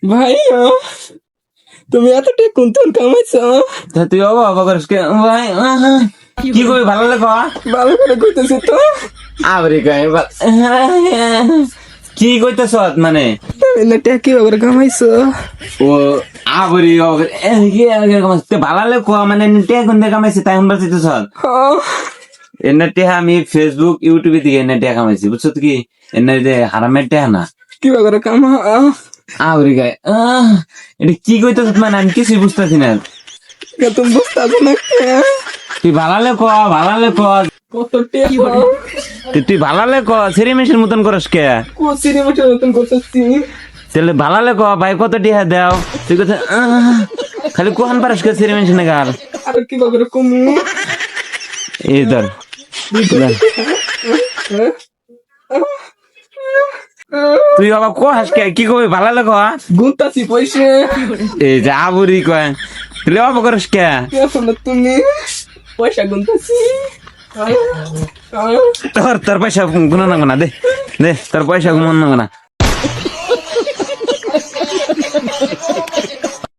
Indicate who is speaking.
Speaker 1: ভাই তুমি এত টাকা কোন তুন কামাইছো?
Speaker 2: তা তুই অবাক করিস কে ভাই? কি কই ভালো লাগে
Speaker 1: ভালো করে কইতেছি তো।
Speaker 2: আবরি গায় কি কইতেছ মানে
Speaker 1: তুমি না টাকা কিভাবে কামাইছো?
Speaker 2: ও আবরি ভালো লাগে মানে টেক কোন কামাইছে তাই আমরা চাইতেছ এনে টেহা আমি ফেসবুক ইউটিউবে দিকে এনে টেহা কামাইছি বুঝছো কি এনে যে হারামের টেহা না
Speaker 1: কিভাবে কামা?
Speaker 2: আবরি গায় এটা কি কইতেছ মানে আমি কিছুই বুঝতেছি না
Speaker 1: তুমি বুঝতে পারছো না
Speaker 2: তুই ভালালে ক
Speaker 1: কত টাকা?
Speaker 2: তুই ভালালে ক সেরি মেশিন মতন করস কে
Speaker 1: কোচিনি মতো নতুন করতেছি।
Speaker 2: তাহলে ভালালে ক ভাই কত টিহা দাও তুই কথা খালি কোহান পারস কে সেরি মেশিনে গাল
Speaker 1: আর কিভাবে কমু?
Speaker 2: এই ধর তুই বাবা কো হাসকে কি কবি ভালালে ক
Speaker 1: গুনতাছি পয়সা।
Speaker 2: এই যে আবুরি কয় তুই অবাক করস কে
Speaker 1: এখন তুমি পয়সা গুনতাছি।
Speaker 2: তোর পয়সা গুণ না দে দে তোর পয়সা গুণ না